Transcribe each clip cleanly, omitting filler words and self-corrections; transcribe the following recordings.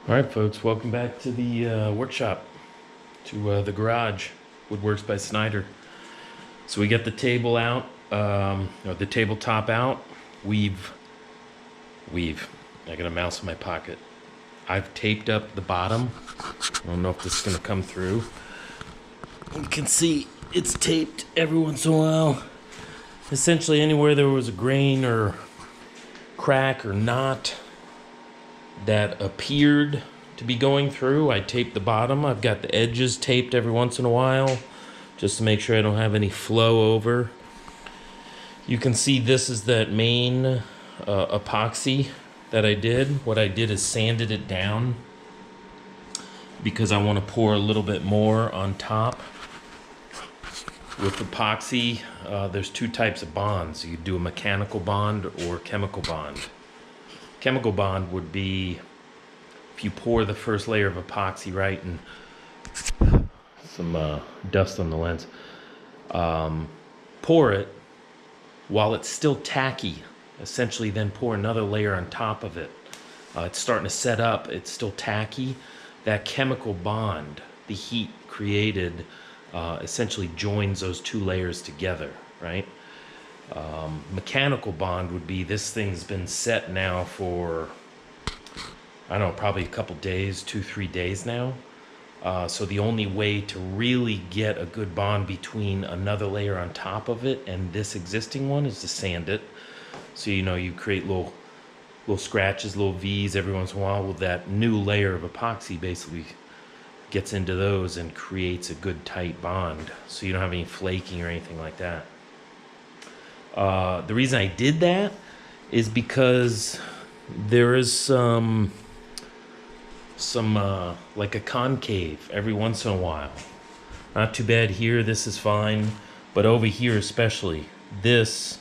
All right, folks, welcome back to the workshop, to the garage, Woodworks by Snyder. So we got the table out, or the tabletop out. Weave. I got a mouse in my pocket. I've taped up the bottom. I don't know if this is going to come through. You can see it's taped every once in a while. Essentially anywhere there was a grain or crack or knot that appeared to be going through, I taped the bottom. I've got the edges taped every once in a while just to make sure I don't have any flow over. You can see this is that main epoxy that I did. What I did is sanded it down because I want to pour a little bit more on top. With epoxy, there's two types of bonds. You could do a mechanical bond or chemical bond. Chemical bond would be if you pour the first layer of epoxy, right, and some dust on the lens, pour it while it's still tacky, essentially then pour another layer on top of it. It's starting to set up, it's still tacky. That chemical bond, the heat created, essentially joins those two layers together, right? Mechanical bond would be this thing's been set now for, I don't know, probably a couple days, 2-3 days now. So the only way to really get a good bond between another layer on top of it and this existing one is to sand it. So you create little scratches, little V's every once in a while. Well, that new layer of epoxy basically gets into those and creates a good tight bond. So you don't have any flaking or anything like that. The reason I did that is because there is some like a concave every once in a while. Not too bad here, this is fine, but over here especially, this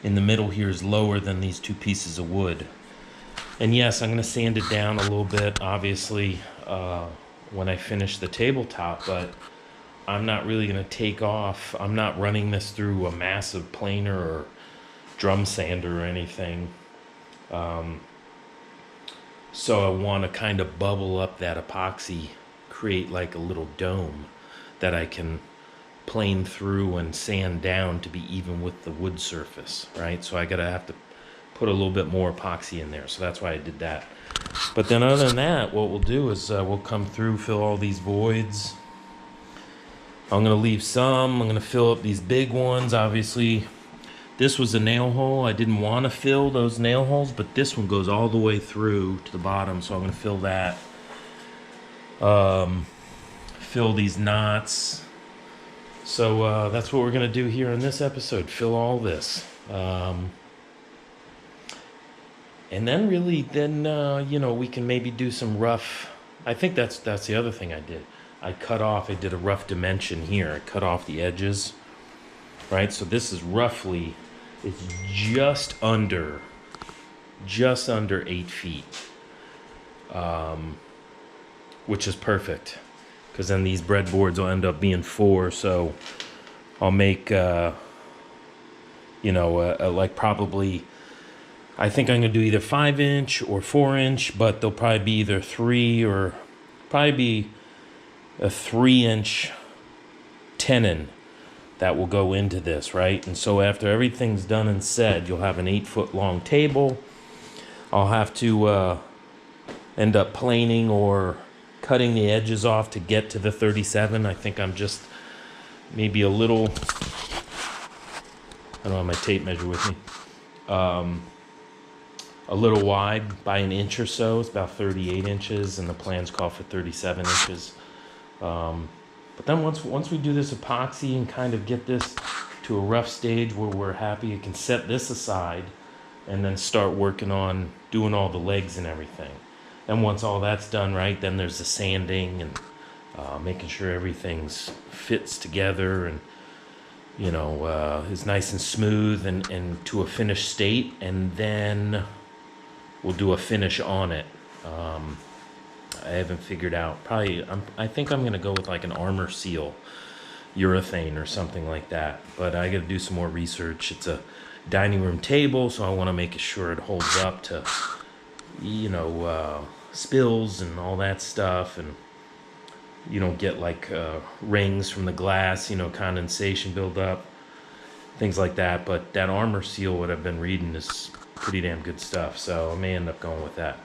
in the middle here is lower than these two pieces of wood. And yes, I'm going to sand it down a little bit, obviously, when I finish the tabletop, but I'm not really going to take off. I'm not running this through a massive planer or drum sander or anything. So I want to kind of bubble up that epoxy, create like a little dome that I can plane through and sand down to be even with the wood surface, right? So I have to put a little bit more epoxy in there. So that's why I did that. But then other than that, what we'll do is we'll come through, fill all these voids. I'm going to leave some. I'm going to fill up these big ones. Obviously, this was a nail hole. I didn't want to fill those nail holes, but this one goes all the way through to the bottom, so I'm going to fill that. Fill these knots. So that's what we're going to do here in this episode. Fill all this. And then really, we can maybe do some rough. I think that's the other thing I did. I did a rough dimension here. I cut off the edges, right? So this is roughly, it's just under 8 feet, which is perfect, because then these breadboards will end up being 4. So I'll make, like probably, I think I'm going to do either 5-inch or 4-inch, but they'll probably be either 3 or probably be a 3-inch tenon that will go into this, right? And so after everything's done and said, you'll have an 8-foot long table. I'll have to end up planing or cutting the edges off to get to the 37. I think I'm just maybe a little, I don't have my tape measure with me, a little wide by an inch or so. It's about 38 inches, and the plans call for 37 inches. But then once we do this epoxy and kind of get this to a rough stage where we're happy, you can set this aside and then start working on doing all the legs and everything. And once all that's done, right, then there's the sanding and making sure everything's fits together and is nice and smooth and to a finished state. And then we'll do a finish on it. I haven't figured out. Probably, I think I'm going to go with like an armor seal, urethane or something like that. But I got to do some more research. It's a dining room table, so I want to make sure it holds up to, spills and all that stuff, and you don't get like rings from the glass, condensation buildup, things like that. But that armor seal, what I've been reading, is pretty damn good stuff, so I may end up going with that.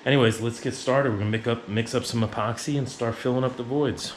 Anyways, let's get started. We're gonna mix up some epoxy and start filling up the voids.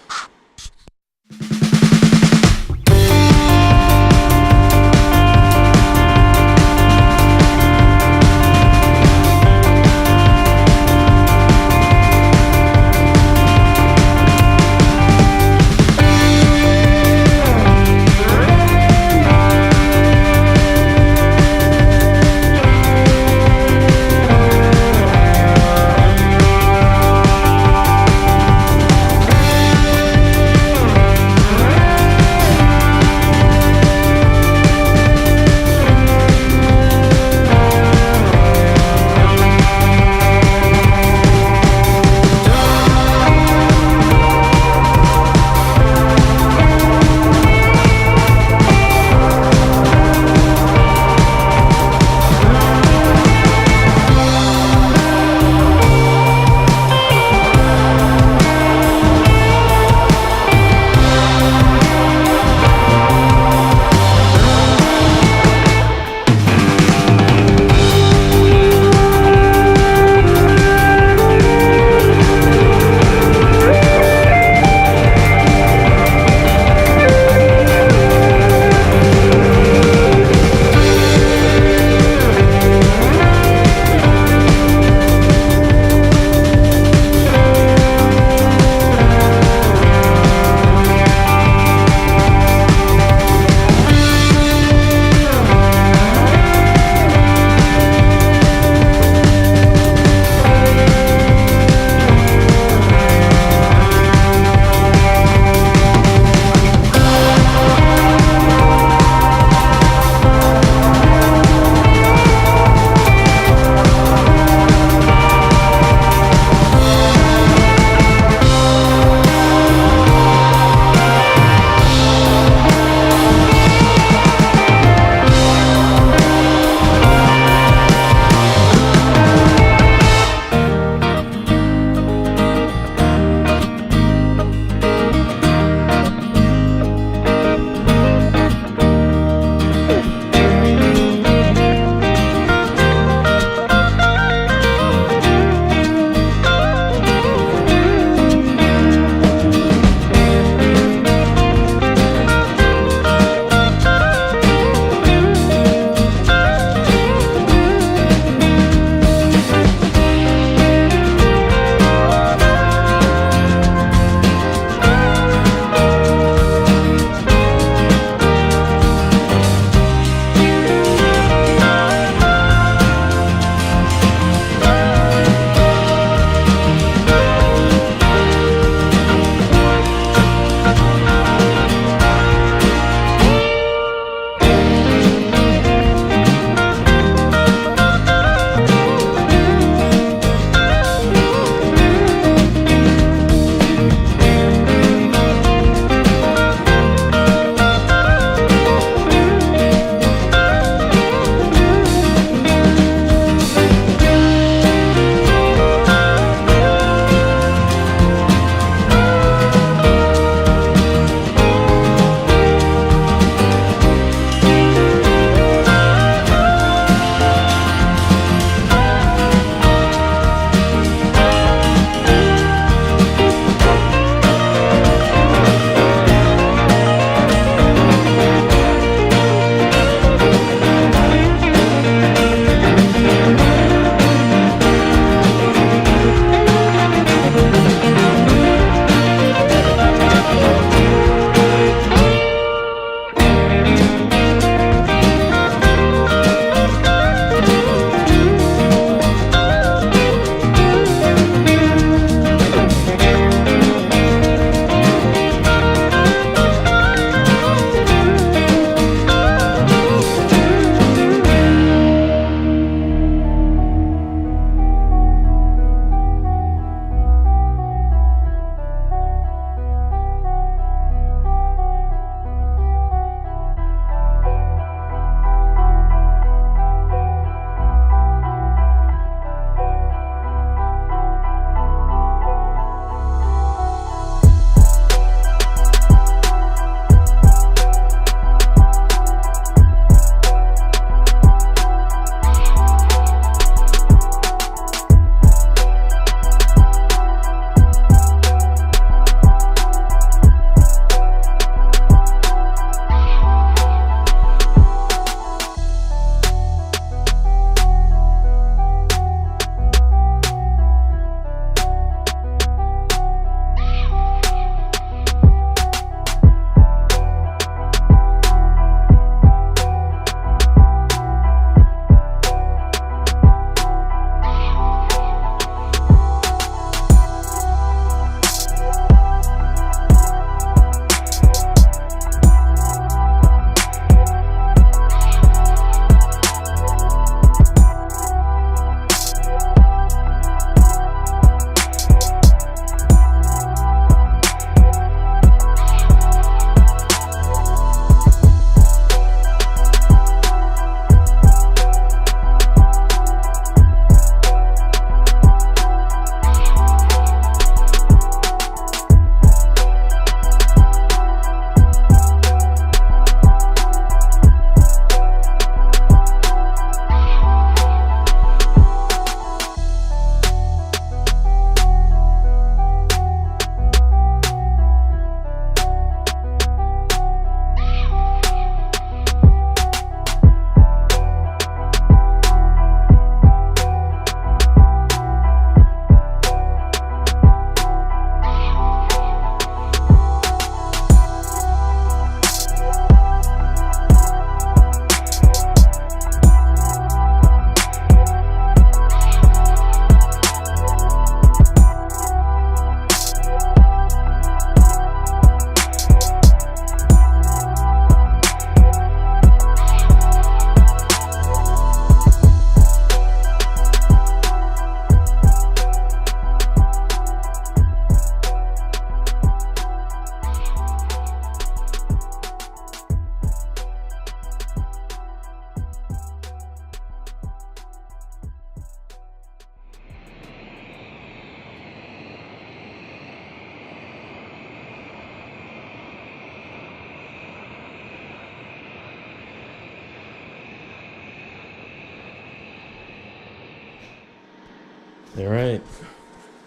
All right.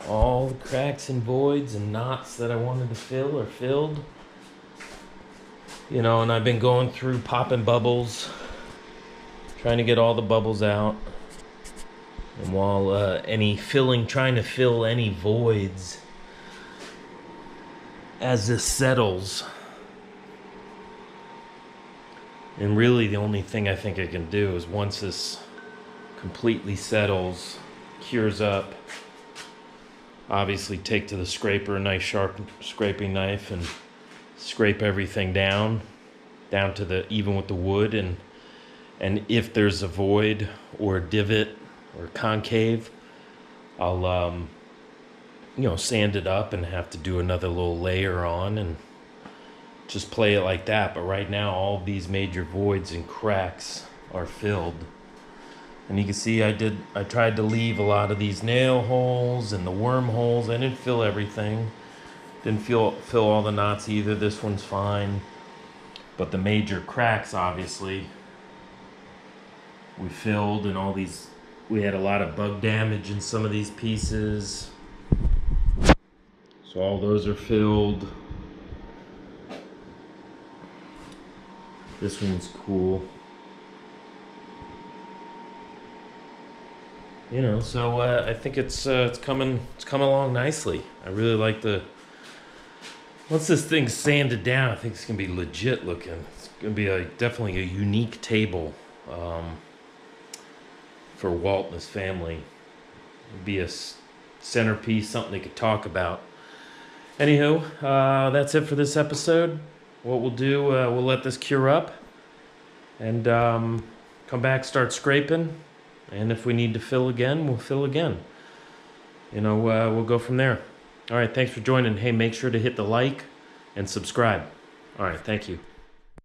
All the cracks and voids and knots that I wanted to fill are filled. You know, and I've been going through popping bubbles, trying to get all the bubbles out. And while trying to fill any voids as this settles. And really the only thing I think I can do is once this completely settles, cures up, obviously take to the scraper, a nice sharp scraping knife, and scrape everything down to the even with the wood, and if there's a void or a divot or concave, I'll sand it up and have to do another little layer on and just play it like that. But right now all these major voids and cracks are filled. And you can see I tried to leave a lot of these nail holes and the worm holes. I didn't fill everything. Didn't fill all the knots either. This one's fine. But the major cracks, obviously, we filled, and all these, we had a lot of bug damage in some of these pieces. So all those are filled. This one's cool. You know, so I think it's coming along nicely. I really like once this thing's sanded down, I think it's gonna be legit looking. It's gonna be definitely a unique table for Walt and his family. It'd be a centerpiece, something they could talk about. Anywho, that's it for this episode. What we'll do, we'll let this cure up and come back, start scraping. And if we need to fill again, we'll fill again. You know, we'll go from there. All right, thanks for joining. Hey, make sure to hit the like and subscribe. All right, thank you.